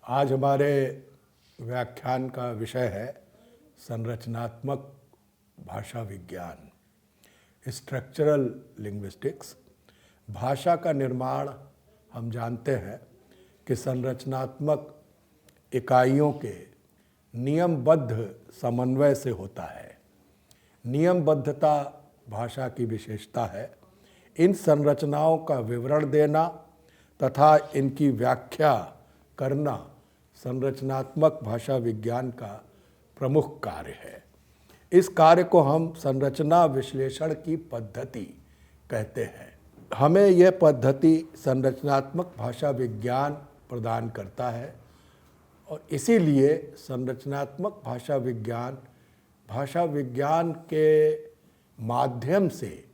आज हमारे व्याख्यान का विषय है संरचनात्मक भाषा विज्ञान, स्ट्रक्चरल लिंग्विस्टिक्स। भाषा का निर्माण हम जानते हैं कि संरचनात्मक इकाइयों के नियमबद्ध समन्वय से होता है। नियमबद्धता भाषा की विशेषता है। इन संरचनाओं का विवरण देना तथा इनकी व्याख्या करना संरचनात्मक भाषा विज्ञान का प्रमुख कार्य है। इस कार्य को हम संरचना विश्लेषण की पद्धति कहते हैं। हमें यह पद्धति संरचनात्मक भाषा विज्ञान प्रदान करता है और इसीलिए संरचनात्मक भाषा विज्ञान के माध्यम से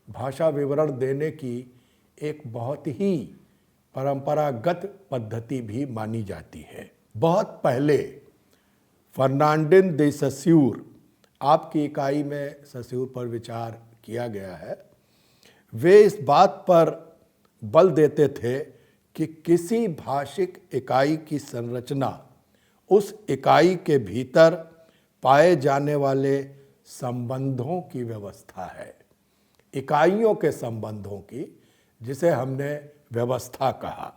भाषा विवरण देने की एक बहुत ही परंपरागत पद्धति भी मानी जाती है। बहुत पहले फर्नांडिन दे सस्यूर, आपकी इकाई में सस्यूर पर विचार किया गया है, वे इस बात पर बल देते थे कि किसी भाषिक इकाई की संरचना उस इकाई के भीतर पाए जाने वाले संबंधों की व्यवस्था है। इकाइयों के संबंधों की, जिसे हमने व्यवस्था कहा।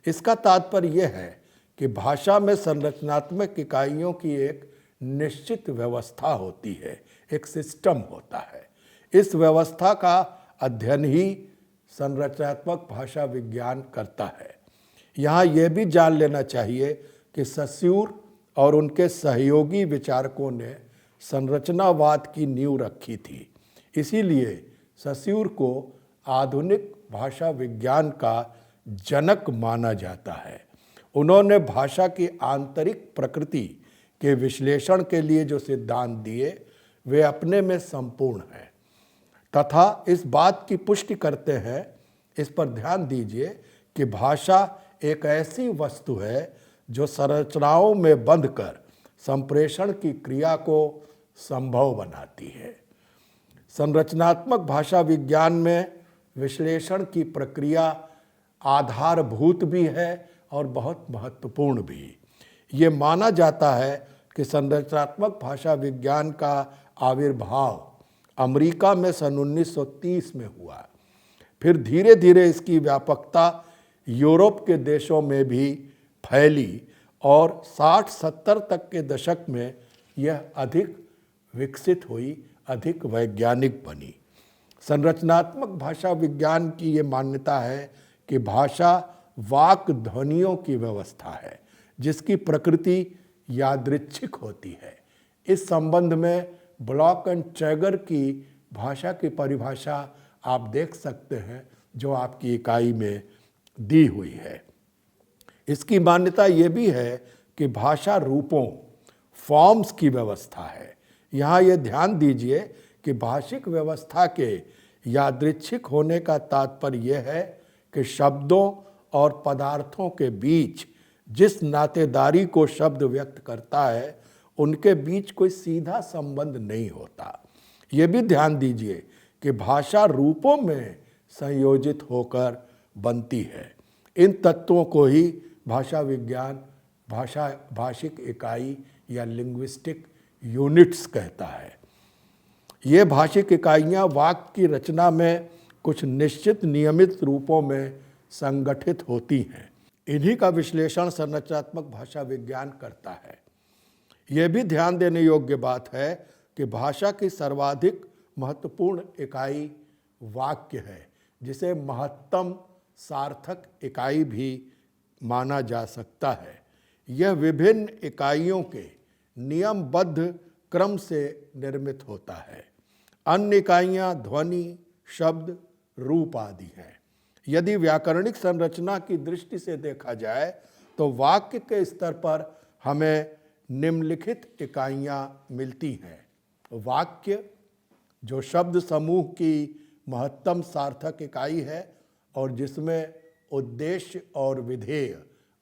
इसका तात्पर्य यह है कि भाषा में संरचनात्मक इकाइयों की एक निश्चित व्यवस्था होती है, एक सिस्टम होता है। इस व्यवस्था का अध्ययन ही संरचनात्मक भाषा विज्ञान करता है। यहाँ यह भी जान लेना चाहिए कि सस्यूर और उनके सहयोगी विचारकों ने संरचनावाद की नींव रखी थी। इसीलिए सस्यूर को आधुनिक भाषा विज्ञान का जनक माना जाता है। उन्होंने भाषा की आंतरिक प्रकृति के विश्लेषण के लिए जो सिद्धांत दिए वे अपने में संपूर्ण हैं तथा इस बात की पुष्टि करते हैं, इस पर ध्यान दीजिए, कि भाषा एक ऐसी वस्तु है जो संरचनाओं में बंधकर संप्रेषण की क्रिया को संभव बनाती है। संरचनात्मक भाषा विज्ञान में विश्लेषण की प्रक्रिया आधारभूत भी है और बहुत महत्वपूर्ण भी। ये माना जाता है कि संरचनात्मक भाषा विज्ञान का आविर्भाव अमेरिका में सन 1930 में हुआ। फिर धीरे धीरे इसकी व्यापकता यूरोप के देशों में भी फैली और 60-70 तक के दशक में यह अधिक विकसित हुई, अधिक वैज्ञानिक बनी। संरचनात्मक भाषा विज्ञान की ये मान्यता है कि भाषा वाक ध्वनियों की व्यवस्था है जिसकी प्रकृति यादृच्छिक होती है। इस संबंध में ब्लॉक एंड चैगर की भाषा की परिभाषा आप देख सकते हैं, जो आपकी इकाई में दी हुई है। इसकी मान्यता ये भी है कि भाषा रूपों, फॉर्म्स की व्यवस्था है। यहाँ ये ध्यान दीजिए कि भाषिक व्यवस्था के यादृच्छिक होने का तात्पर्य यह है कि शब्दों और पदार्थों के बीच जिस नातेदारी को शब्द व्यक्त करता है उनके बीच कोई सीधा संबंध नहीं होता। ये भी ध्यान दीजिए कि भाषा रूपों में संयोजित होकर बनती है। इन तत्वों को ही भाषा विज्ञान भाषिक इकाई या लिंग्विस्टिक यूनिट्स कहता है। ये भाषिक इकाइयाँ वाक्य की रचना में कुछ निश्चित नियमित रूपों में संगठित होती हैं। इन्हीं का विश्लेषण संरचनात्मक भाषा विज्ञान करता है। यह भी ध्यान देने योग्य बात है कि भाषा की सर्वाधिक महत्वपूर्ण इकाई वाक्य है, जिसे महत्तम सार्थक इकाई भी माना जा सकता है। यह विभिन्न इकाइयों के नियमबद्ध क्रम से निर्मित होता है। अन्य इकाइयाँ ध्वनि, शब्द, रूप आदि हैं। यदि व्याकरणिक संरचना की दृष्टि से देखा जाए तो वाक्य के स्तर पर हमें निम्नलिखित इकाइयाँ मिलती हैं। वाक्य, जो शब्द समूह की महत्तम सार्थक इकाई है और जिसमें उद्देश्य और विधेय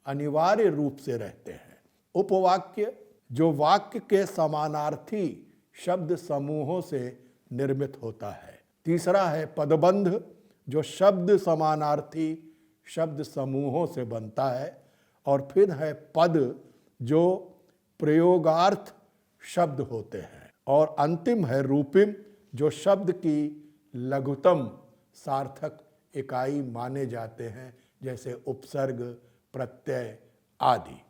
अनिवार्य रूप से रहते हैं। उपवाक्य, जो वाक्य के समानार्थी शब्द समूहों से निर्मित होता है। तीसरा है पदबंध, जो शब्द समानार्थी शब्द समूहों से बनता है। और फिर है पद जो प्रयोगार्थ शब्द होते हैं, और अंतिम है रूपिम जो शब्द की लघुतम सार्थक इकाई माने जाते हैं, जैसे उपसर्ग, प्रत्यय आदि।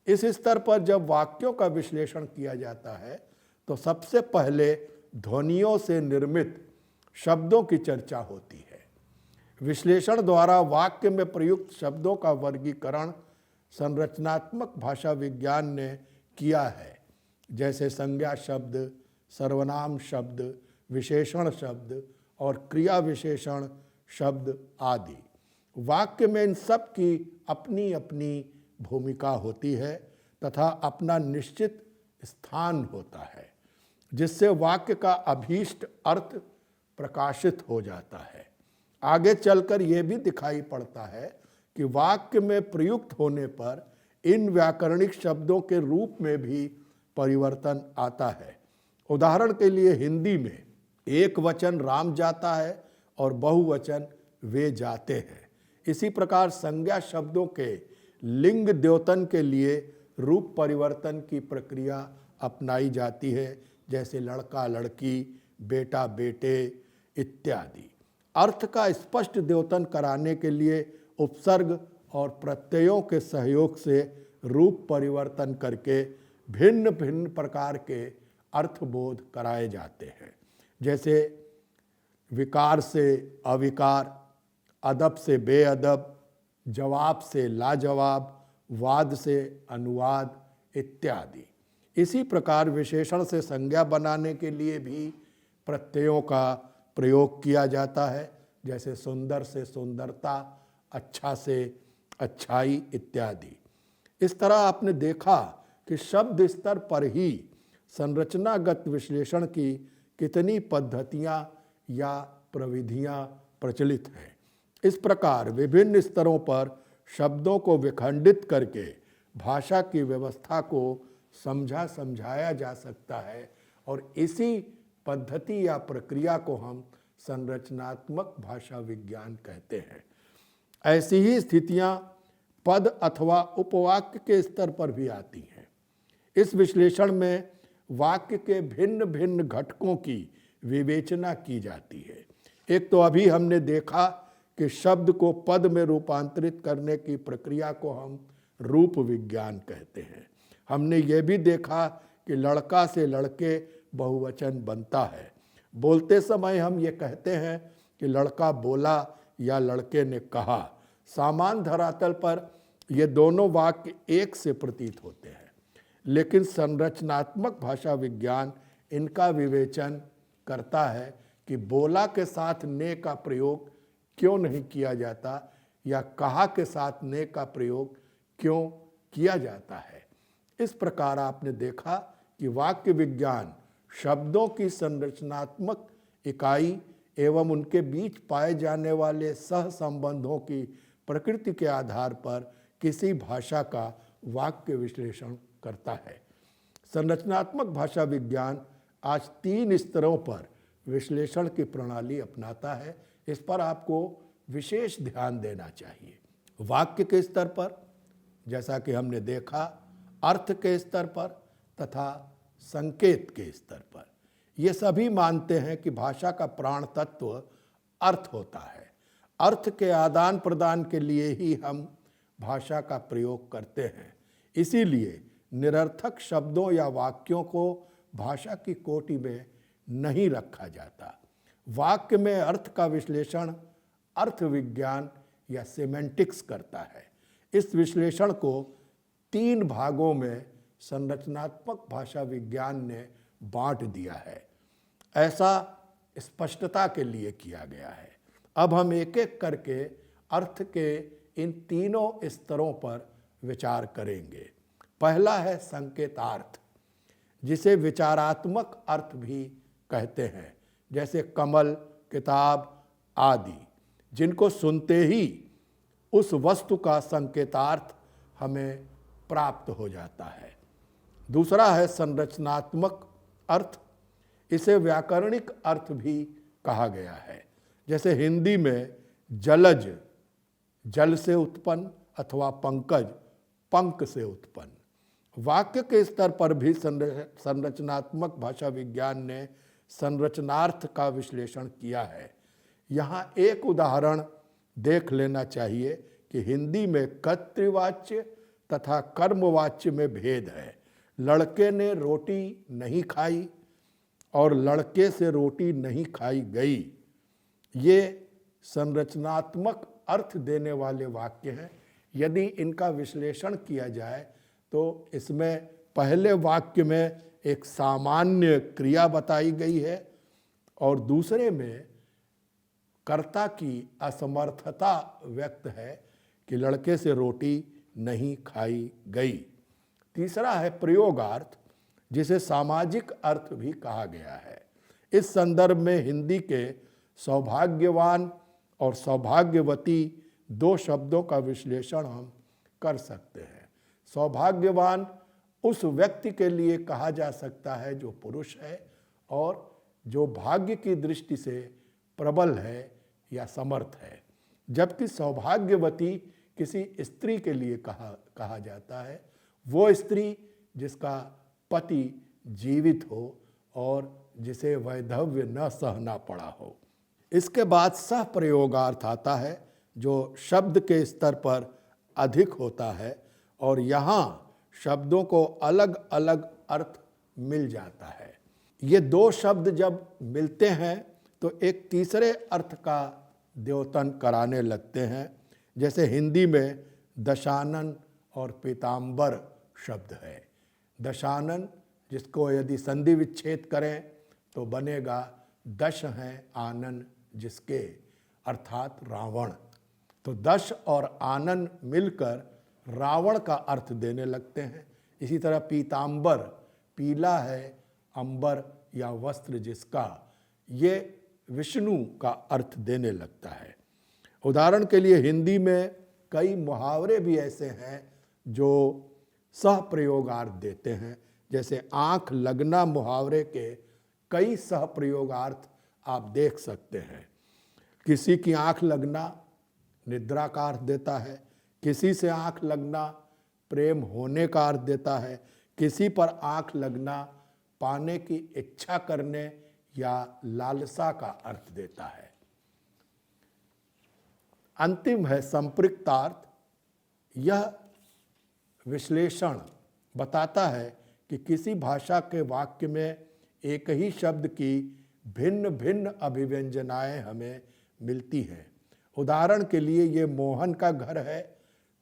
इस स्तर पर जब वाक्यों का विश्लेषण किया जाता है तो सबसे पहले ध्वनियों से निर्मित शब्दों की चर्चा होती है। विश्लेषण द्वारा वाक्य में प्रयुक्त शब्दों का वर्गीकरण संरचनात्मक भाषा विज्ञान ने किया है, जैसे संज्ञा शब्द, सर्वनाम शब्द, विशेषण शब्द और क्रिया विशेषण शब्द आदि। वाक्य में इन सब की अपनी अपनी भूमिका होती है तथा अपना निश्चित स्थान होता है, जिससे वाक्य का अभीष्ट अर्थ प्रकाशित हो जाता है। आगे चलकर यह भी दिखाई पड़ता है कि वाक्य में प्रयुक्त होने पर इन व्याकरणिक शब्दों के रूप में भी परिवर्तन आता है। उदाहरण के लिए हिंदी में एक वचन राम जाता है और बहुवचन वे जाते हैं। इसी प्रकार संज्ञा शब्दों के लिंग द्योतन के लिए रूप परिवर्तन की प्रक्रिया अपनाई जाती है, जैसे लड़का लड़की, बेटा बेटे इत्यादि। अर्थ का स्पष्ट द्योतन कराने के लिए उपसर्ग और प्रत्ययों के सहयोग से रूप परिवर्तन करके भिन्न भिन्न प्रकार के अर्थबोध कराए जाते हैं, जैसे विकार से अविकार, अदब से बेअदब, जवाब से लाजवाब, वाद से अनुवाद इत्यादि। इसी प्रकार विशेषण से संज्ञा बनाने के लिए भी प्रत्ययों का प्रयोग किया जाता है, जैसे सुंदर से सुंदरता, अच्छा से अच्छाई इत्यादि। इस तरह आपने देखा कि शब्द स्तर पर ही संरचनागत विश्लेषण की कितनी पद्धतियां या प्रविधियां प्रचलित हैं। इस प्रकार विभिन्न स्तरों पर शब्दों को विखंडित करके भाषा की व्यवस्था को समझाया जा सकता है, और इसी पद्धति या प्रक्रिया को हम संरचनात्मक भाषा विज्ञान कहते हैं। ऐसी ही स्थितियां पद अथवा उपवाक्य के स्तर पर भी आती हैं। इस विश्लेषण में वाक्य के भिन्न भिन्न घटकों की विवेचना की जाती है। एक तो अभी हमने देखा कि शब्द को पद में रूपांतरित करने की प्रक्रिया को हम रूप विज्ञान कहते हैं। हमने ये भी देखा कि लड़का से लड़के बहुवचन बनता है। बोलते समय हम ये कहते हैं कि लड़का बोला या लड़के ने कहा। सामान्य धरातल पर ये दोनों वाक्य एक से प्रतीत होते हैं, लेकिन संरचनात्मक भाषा विज्ञान इनका विवेचन करता है कि बोला के साथ ने का प्रयोग क्यों नहीं किया जाता या कहा के साथ ने का प्रयोग क्यों किया जाता है। इस प्रकार आपने देखा कि वाक्य विज्ञान शब्दों की संरचनात्मक इकाई एवं उनके बीच पाए जाने वाले सह संबंधों की प्रकृति के आधार पर किसी भाषा का वाक्य विश्लेषण करता है। संरचनात्मक भाषा विज्ञान आज 3 स्तरों पर विश्लेषण की प्रणाली अपनाता है। इस पर आपको विशेष ध्यान देना चाहिए। वाक्य के स्तर पर, जैसा कि हमने देखा, अर्थ के स्तर पर तथा संकेत के स्तर पर। ये सभी मानते हैं कि भाषा का प्राण तत्व अर्थ होता है। अर्थ के आदान प्रदान के लिए ही हम भाषा का प्रयोग करते हैं। इसीलिए निरर्थक शब्दों या वाक्यों को भाषा की कोटि में नहीं रखा जाता। वाक्य में अर्थ का विश्लेषण अर्थ विज्ञान या सेमेंटिक्स करता है। इस विश्लेषण को 3 भागों में संरचनात्मक भाषा विज्ञान ने बांट दिया है। ऐसा स्पष्टता के लिए किया गया है। अब हम एक एक करके अर्थ के इन तीनों स्तरों पर विचार करेंगे। पहला है संकेतार्थ, जिसे विचारात्मक अर्थ भी कहते हैं, जैसे कमल, किताब आदि, जिनको सुनते ही उस वस्तु का संकेतार्थ हमें प्राप्त हो जाता है। दूसरा है संरचनात्मक अर्थ, इसे व्याकरणिक अर्थ भी कहा गया है। जैसे हिंदी में जलज, जल से उत्पन्न, अथवा पंकज, पंक से उत्पन्न। वाक्य के स्तर पर भी संरचनात्मक भाषा विज्ञान ने संरचनार्थ का विश्लेषण किया है। यहाँ एक उदाहरण देख लेना चाहिए कि हिंदी में कर्तृवाच्य तथा कर्मवाच्य में भेद है। लड़के ने रोटी नहीं खाई और लड़के से रोटी नहीं खाई गई, ये संरचनात्मक अर्थ देने वाले वाक्य हैं। यदि इनका विश्लेषण किया जाए तो इसमें पहले वाक्य में एक सामान्य क्रिया बताई गई है और दूसरे में कर्ता की असमर्थता व्यक्त है कि लड़के से रोटी नहीं खाई गई। तीसरा है प्रयोगार्थ, जिसे सामाजिक अर्थ भी कहा गया है। इस संदर्भ में हिंदी के सौभाग्यवान और सौभाग्यवती दो शब्दों का विश्लेषण हम कर सकते हैं। सौभाग्यवान उस व्यक्ति के लिए कहा जा सकता है जो पुरुष है और जो भाग्य की दृष्टि से प्रबल है या समर्थ है, जबकि सौभाग्यवती किसी स्त्री के लिए कहा जाता है, वो स्त्री जिसका पति जीवित हो और जिसे वैधव्य न सहना पड़ा हो। इसके बाद सह प्रयोगार्थ आता है जो शब्द के स्तर पर अधिक होता है और यहाँ शब्दों को अलग अलग अर्थ मिल जाता है। ये दो शब्द जब मिलते हैं तो एक तीसरे अर्थ का द्योतन कराने लगते हैं। जैसे हिंदी में दशानन और पीताम्बर शब्द है। दशानन जिसको यदि संधि विच्छेद करें तो बनेगा दश हैं आनन जिसके, अर्थात रावण। तो दश और आनन मिलकर रावण का अर्थ देने लगते हैं। इसी तरह पीताम्बर, पीला है अंबर या वस्त्र जिसका, ये विष्णु का अर्थ देने लगता है। उदाहरण के लिए हिंदी में कई मुहावरे भी ऐसे हैं जो सह प्रयोगार्थ देते हैं। जैसे आँख लगना मुहावरे के कई सह प्रयोगार्थ आप देख सकते हैं। किसी की आँख लगना निद्रा का अर्थ देता है, किसी से आँख लगना प्रेम होने का अर्थ देता है, किसी पर आँख लगना पाने की इच्छा करने या लालसा का अर्थ देता है। अंतिम है संपृक्तार्थ। यह विश्लेषण बताता है कि किसी भाषा के वाक्य में एक ही शब्द की भिन्न भिन्न अभिव्यंजनाएं हमें मिलती हैं। उदाहरण के लिए ये मोहन का घर है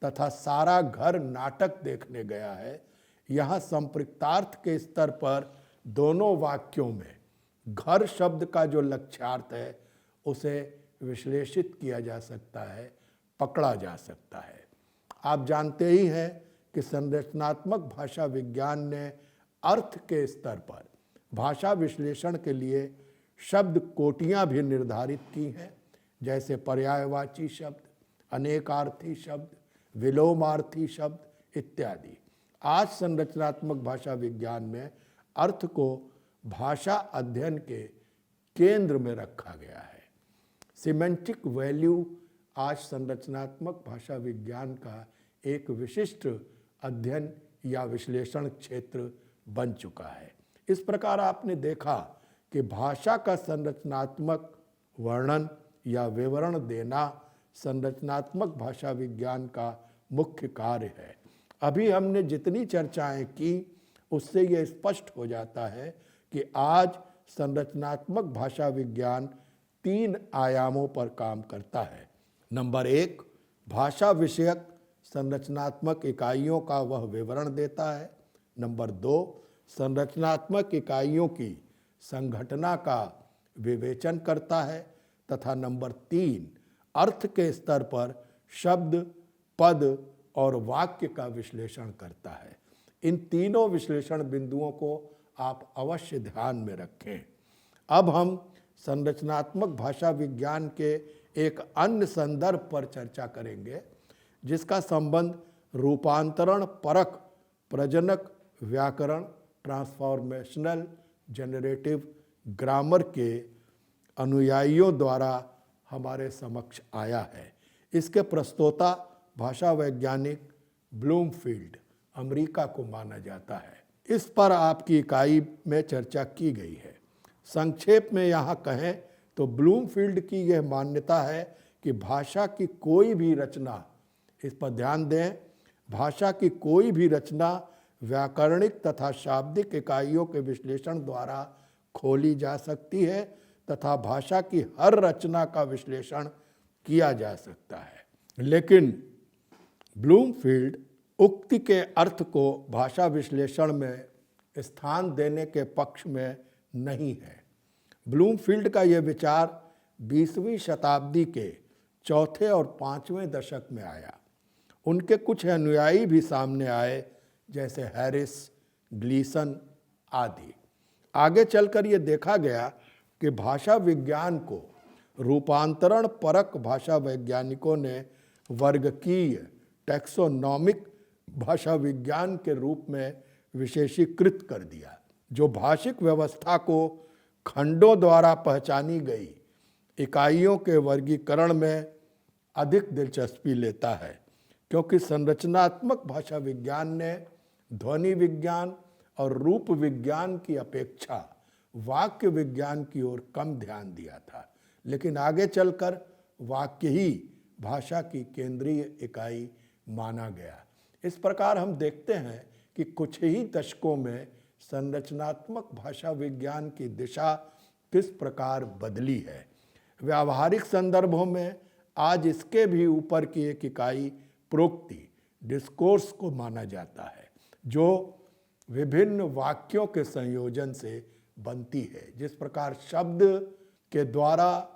तथा सारा घर नाटक देखने गया है। यहाँ संपृक्तार्थ के स्तर पर दोनों वाक्यों में घर शब्द का जो लक्ष्यार्थ है उसे विश्लेषित किया जा सकता है, पकड़ा जा सकता है। आप जानते ही हैं कि संरचनात्मक भाषा विज्ञान ने अर्थ के स्तर पर भाषा विश्लेषण के लिए शब्द कोटियाँ भी निर्धारित की हैं, जैसे पर्यायवाची शब्द, अनेकार्थी शब्द, विलोमार्थी शब्द इत्यादि। आज संरचनात्मक भाषा विज्ञान में अर्थ को भाषा अध्ययन के केंद्र में रखा गया है। सिमेंटिक वैल्यू आज संरचनात्मक भाषा विज्ञान का एक विशिष्ट अध्ययन या विश्लेषण क्षेत्र बन चुका है। इस प्रकार आपने देखा कि भाषा का संरचनात्मक वर्णन या विवरण देना संरचनात्मक भाषा विज्ञान का मुख्य कार्य है। अभी हमने जितनी चर्चाएं की उससे ये स्पष्ट हो जाता है कि आज संरचनात्मक भाषा विज्ञान 3 आयामों पर काम करता है। नंबर 1, भाषा विषयक संरचनात्मक इकाइयों का वह विवरण देता है। नंबर 2, संरचनात्मक इकाइयों की संघटना का विवेचन करता है तथा नंबर 3, अर्थ के स्तर पर शब्द, पद और वाक्य का विश्लेषण करता है। इन तीनों विश्लेषण बिंदुओं को आप अवश्य ध्यान में रखें। अब हम संरचनात्मक भाषा विज्ञान के एक अन्य संदर्भ पर चर्चा करेंगे जिसका संबंध रूपांतरण परक प्रजनक व्याकरण ट्रांसफॉर्मेशनल जनरेटिव ग्रामर के अनुयायियों द्वारा हमारे समक्ष आया है। इसके प्रस्तोता भाषा वैज्ञानिक ब्लूमफील्ड अमेरिका को माना जाता है। इस पर आपकी इकाई में चर्चा की गई है। संक्षेप में यहाँ कहें तो ब्लूमफील्ड की यह मान्यता है कि भाषा की कोई भी रचना, इस पर ध्यान दें, भाषा की कोई भी रचना व्याकरणिक तथा शाब्दिक इकाइयों के विश्लेषण द्वारा खोली जा सकती है तथा भाषा की हर रचना का विश्लेषण किया जा सकता है। लेकिन ब्लूमफील्ड उक्ति के अर्थ को भाषा विश्लेषण में स्थान देने के पक्ष में नहीं है। ब्लूमफील्ड का यह विचार 20वीं शताब्दी के चौथे और 5वें दशक में आया। उनके कुछ अनुयायी भी सामने आए, जैसे हैरिस, ग्लीसन आदि। आगे चलकर यह देखा गया कि भाषा विज्ञान को रूपांतरण परक भाषा वैज्ञानिकों ने वर्गकीय टैक्सोनॉमिक भाषा विज्ञान के रूप में विशेषीकृत कर दिया, जो भाषिक व्यवस्था को खंडों द्वारा पहचानी गई इकाइयों के वर्गीकरण में अधिक दिलचस्पी लेता है, क्योंकि संरचनात्मक भाषा विज्ञान ने ध्वनि विज्ञान और रूप विज्ञान की अपेक्षा वाक्य विज्ञान की ओर कम ध्यान दिया था। लेकिन आगे चलकर वाक्य ही भाषा की केंद्रीय इकाई माना गया। इस प्रकार हम देखते हैं कि कुछ ही दशकों में संरचनात्मक भाषा विज्ञान की दिशा किस प्रकार बदली है। व्यावहारिक संदर्भों में आज इसके भी ऊपर की एक इकाई प्रोक्ति, डिस्कोर्स को माना जाता है, जो विभिन्न वाक्यों के संयोजन से बनती है। जिस प्रकार शब्द के द्वारा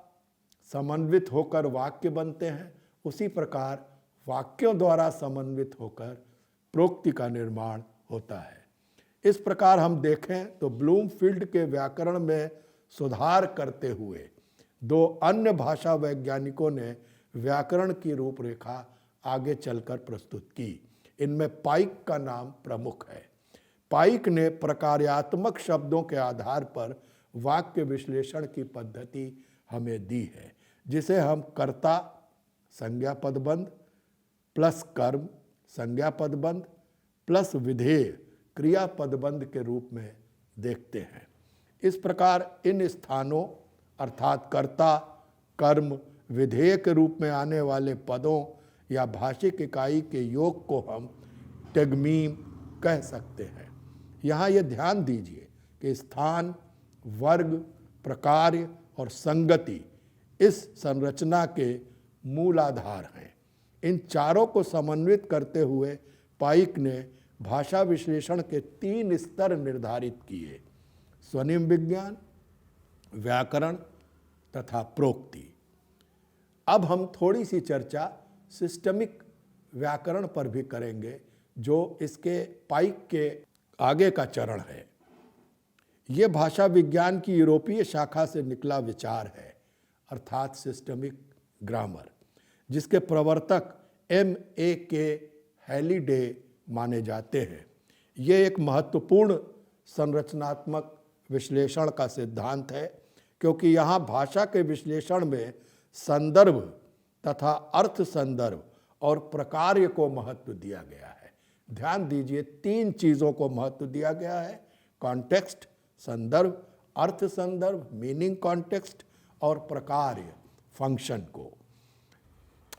समन्वित होकर वाक्य बनते हैं, उसी प्रकार वाक्यों द्वारा समन्वित होकर प्रोक्ति का निर्माण होता है। इस प्रकार हम देखें तो ब्लूमफील्ड के व्याकरण में सुधार करते हुए दो अन्य भाषा वैज्ञानिकों ने व्याकरण की रूपरेखा आगे चलकर प्रस्तुत की। इनमें पाइक का नाम प्रमुख है। पाइक ने प्रकार्यात्मक शब्दों के आधार पर वाक्य विश्लेषण की पद्धति हमें दी है, जिसे हम कर्ता संज्ञा पदबंध प्लस कर्म संज्ञा पदबंध प्लस विधेय क्रिया पदबंध के रूप में देखते हैं। इस प्रकार इन स्थानों अर्थात कर्ता, कर्म, विधेय के रूप में आने वाले पदों या भाषिक इकाई के योग को हम टेगमीम कह सकते हैं। यहाँ यह ध्यान दीजिए कि स्थान, वर्ग, प्रकार और संगति इस संरचना के मूल आधार हैं। इन चारों को समन्वित करते हुए पाइक ने भाषा विश्लेषण के 3 स्तर निर्धारित किए: स्वनिम विज्ञान, व्याकरण तथा प्रोक्ति। अब हम थोड़ी सी चर्चा सिस्टमिक व्याकरण पर भी करेंगे, जो इसके पाइक के आगे का चरण है। ये भाषा विज्ञान की यूरोपीय शाखा से निकला विचार है, अर्थात सिस्टमिक ग्रामर, जिसके प्रवर्तक M.A.K. हैलीडे माने जाते हैं। ये एक महत्वपूर्ण संरचनात्मक विश्लेषण का सिद्धांत है, क्योंकि यहाँ भाषा के विश्लेषण में संदर्भ तथा अर्थ संदर्भ और प्रकार्य को महत्व दिया गया है। ध्यान दीजिए, 3 चीज़ों को महत्व दिया गया है: कॉन्टेक्स्ट संदर्भ, अर्थ संदर्भ मीनिंग कॉन्टेक्स्ट और प्रकार्य फंक्शन को।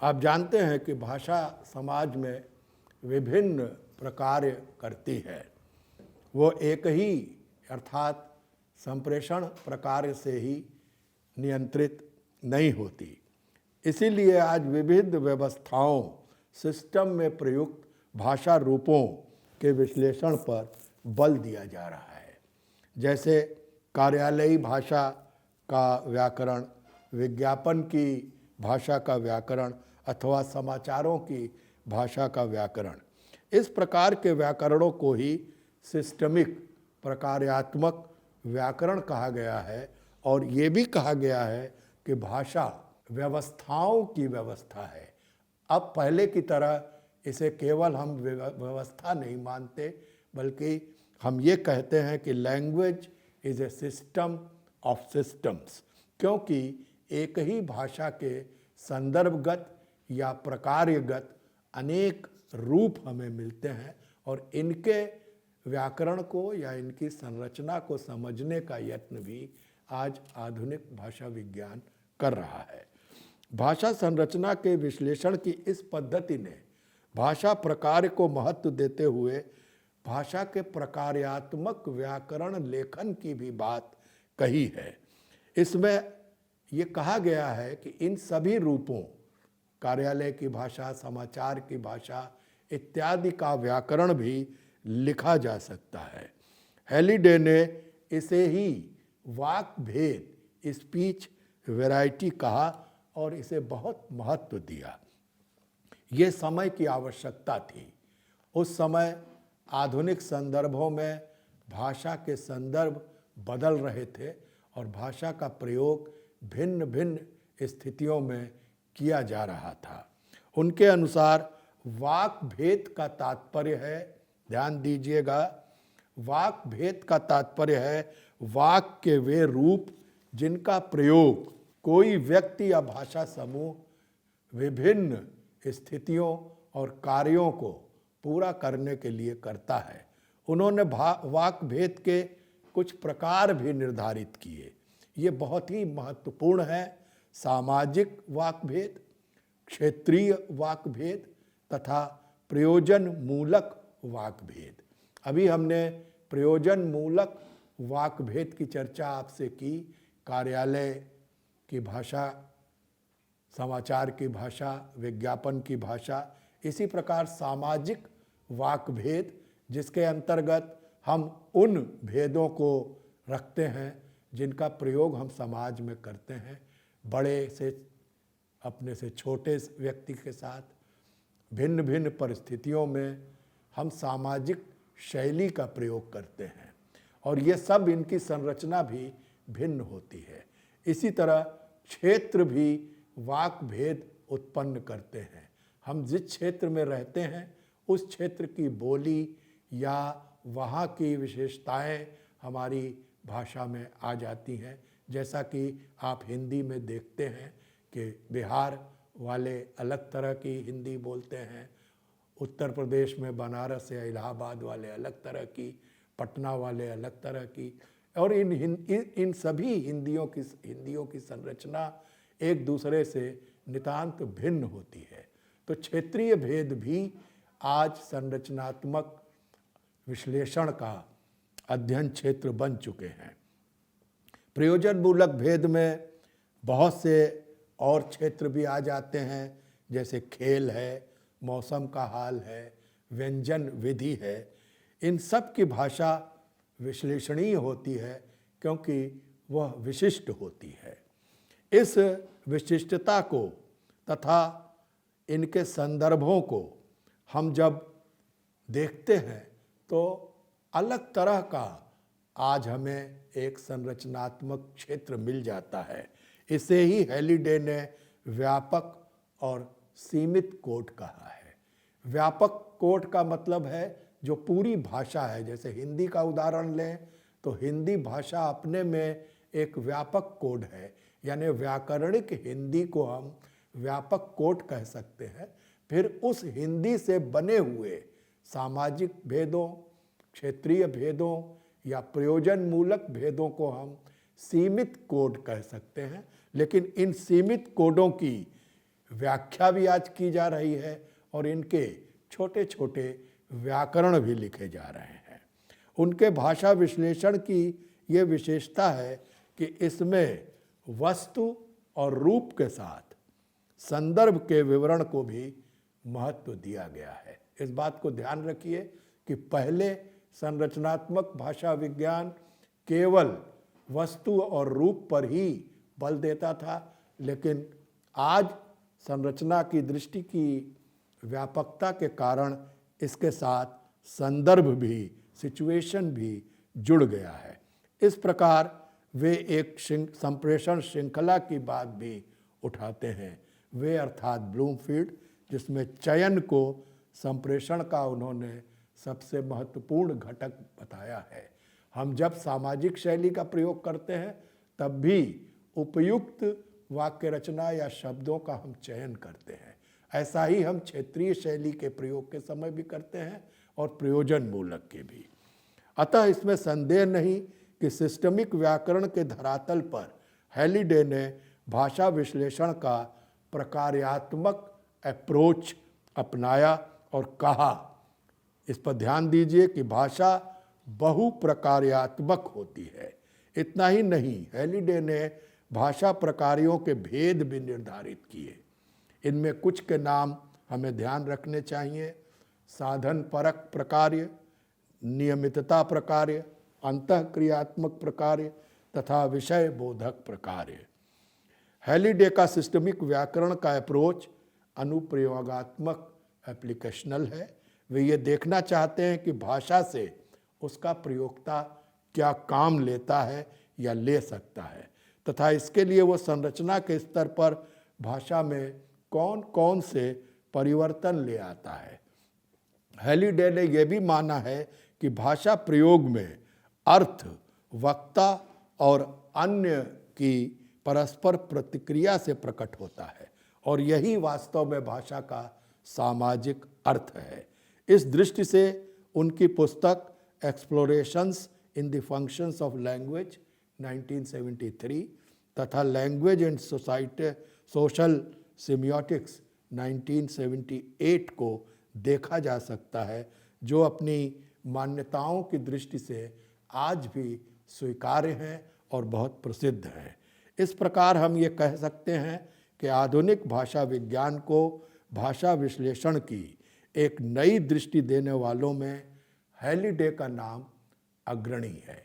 आप जानते हैं कि भाषा समाज में विभिन्न प्रकार्य करती है। वो एक ही अर्थात संप्रेषण प्रकार्य से ही नियंत्रित नहीं होती। इसीलिए आज विविध व्यवस्थाओं सिस्टम में प्रयुक्त भाषा रूपों के विश्लेषण पर बल दिया जा रहा है, जैसे कार्यालयी भाषा का व्याकरण, विज्ञापन की भाषा का व्याकरण अथवा समाचारों की भाषा का व्याकरण। इस प्रकार के व्याकरणों को ही सिस्टमिक प्रकार्यात्मक व्याकरण कहा गया है। और ये भी कहा गया है कि भाषा व्यवस्थाओं की व्यवस्था है। अब पहले की तरह इसे केवल हम व्यवस्था नहीं मानते, बल्कि हम ये कहते हैं कि language is a system of systems, क्योंकि एक ही भाषा के संदर्भगत या प्रकार्यगत अनेक रूप हमें मिलते हैं और इनके व्याकरण को या इनकी संरचना को समझने का यत्न भी आज आधुनिक भाषा विज्ञान कर रहा है। भाषा संरचना के विश्लेषण की इस पद्धति ने भाषा प्रकार को महत्व देते हुए भाषा के प्रकार्यात्मक व्याकरण लेखन की भी बात कही है। इसमें ये कहा गया है कि इन सभी रूपों, कार्यालय की भाषा, समाचार की भाषा इत्यादि का व्याकरण भी लिखा जा सकता है। हैलीडे ने इसे ही वाक भेद, स्पीच वैरायटी कहा और इसे बहुत महत्व दिया। ये समय की आवश्यकता थी। उस समय आधुनिक संदर्भों में भाषा के संदर्भ बदल रहे थे और भाषा का प्रयोग भिन्न भिन्न स्थितियों में किया जा रहा था। उनके अनुसार वाक भेद का तात्पर्य है, ध्यान दीजिएगा, वाक भेद का तात्पर्य है वाक के वे रूप जिनका प्रयोग कोई व्यक्ति या भाषा समूह विभिन्न स्थितियों और कार्यों को पूरा करने के लिए करता है। उन्होंने वाक भेद के कुछ प्रकार भी निर्धारित किए। ये बहुत ही महत्वपूर्ण है। सामाजिक वाक भेद, क्षेत्रीय वाक भेद तथा प्रयोजन मूलक वाक भेद। अभी हमने प्रयोजन मूलक वाक भेद की चर्चा आपसे की। कार्यालय की भाषा, समाचार की भाषा, विज्ञापन की भाषा, इसी प्रकार सामाजिक वाक भेद जिसके अंतर्गत हम उन भेदों को रखते हैं जिनका प्रयोग हम समाज में करते हैं, बड़े से अपने से छोटे व्यक्ति के साथ, भिन्न भिन्न परिस्थितियों में हम सामाजिक शैली का प्रयोग करते हैं और ये सब इनकी संरचना भी भिन्न होती है। इसी तरह क्षेत्र भी वाक भेद उत्पन्न करते हैं। हम जिस क्षेत्र में रहते हैं उस क्षेत्र की बोली या वहाँ की विशेषताएं हमारी भाषा में आ जाती हैं। जैसा कि आप हिंदी में देखते हैं कि बिहार वाले अलग तरह की हिंदी बोलते हैं, उत्तर प्रदेश में बनारस या इलाहाबाद वाले अलग तरह की, पटना वाले अलग तरह की, और इन सभी हिंदियों की संरचना एक दूसरे से नितांत भिन्न होती है। तो क्षेत्रीय भेद भी आज संरचनात्मक विश्लेषण का अध्ययन क्षेत्र बन चुके हैं। प्रयोजन मूलक भेद में बहुत से और क्षेत्र भी आ जाते हैं, जैसे खेल है, मौसम का हाल है, व्यंजन विधि है। इन सब की भाषा विश्लेषणीय होती है क्योंकि वह विशिष्ट होती है। इस विशिष्टता को तथा इनके संदर्भों को हम जब देखते हैं तो अलग तरह का आज हमें एक संरचनात्मक क्षेत्र मिल जाता है। इसे ही हैलीडे ने व्यापक और सीमित कोड कहा है। व्यापक कोड का मतलब है जो पूरी भाषा है। जैसे हिंदी का उदाहरण लें तो हिंदी भाषा अपने में एक व्यापक कोड है, यानी व्याकरणिक हिंदी को हम व्यापक कोड कह सकते हैं। फिर उस हिंदी से बने हुए सामाजिक भेदों, क्षेत्रीय भेदों या प्रयोजन मूलक भेदों को हम सीमित कोड कह सकते हैं। लेकिन इन सीमित कोडों की व्याख्या भी आज की जा रही है और इनके छोटे छोटे व्याकरण भी लिखे जा रहे हैं। उनके भाषा विश्लेषण की ये विशेषता है कि इसमें वस्तु और रूप के साथ संदर्भ के विवरण को भी महत्व दिया गया है। इस बात को ध्यान रखिए कि पहले संरचनात्मक भाषा विज्ञान केवल वस्तु और रूप पर ही बल देता था, लेकिन आज संरचना की दृष्टि की व्यापकता के कारण इसके साथ संदर्भ भी, सिचुएशन भी जुड़ गया है। इस प्रकार वे एक संप्रेषण श्रृंखला की बात भी उठाते हैं। वे अर्थात ब्लूमफील्ड, जिसमें चयन को संप्रेषण का उन्होंने सबसे महत्वपूर्ण घटक बताया है। हम जब सामाजिक शैली का प्रयोग करते हैं तब भी उपयुक्त वाक्य रचना या शब्दों का हम चयन करते हैं। ऐसा ही हम क्षेत्रीय शैली के प्रयोग के समय भी करते हैं और प्रयोजन मूलक के भी। अतः इसमें संदेह नहीं कि सिस्टमिक व्याकरण के धरातल पर हैलिडे ने भाषा विश्लेषण का प्रकार्यात्मक अप्रोच अपनाया और कहा, इस पर ध्यान दीजिए कि भाषा बहुप्रकार्यात्मक होती है। इतना ही नहीं, हैलिडे ने भाषा प्रकारों के भेद भी निर्धारित किए। इनमें कुछ के नाम हमें ध्यान रखने चाहिए: साधन परक प्रकार्य, नियमितता प्रकार्य, अंतःक्रियात्मक प्रकार्य तथा विषय बोधक प्रकार्य। हैलिडे का सिस्टमिक व्याकरण का अप्रोच अनुप्रयोगात्मक एप्लीकेशनल है। वे ये देखना चाहते हैं कि भाषा से उसका प्रयोक्ता क्या काम लेता है या ले सकता है, तथा इसके लिए वो संरचना के स्तर पर भाषा में कौन कौन से परिवर्तन ले आता है। हैलिडे ने यह भी माना है कि भाषा प्रयोग में अर्थ, वक्ता और अन्य की परस्पर प्रतिक्रिया से प्रकट होता है और यही वास्तव में भाषा का सामाजिक अर्थ है। इस दृष्टि से उनकी पुस्तक explorations in the functions of language 1973 तथा language and society social semiotics 1978 को देखा जा सकता है, जो अपनी मान्यताओं की दृष्टि से आज भी स्वीकार्य हैं और बहुत प्रसिद्ध हैं। इस प्रकार हम ये कह सकते हैं कि आधुनिक भाषा विज्ञान को भाषा विश्लेषण की एक नई दृष्टि देने वालों में हैलिडे का नाम अग्रणी है।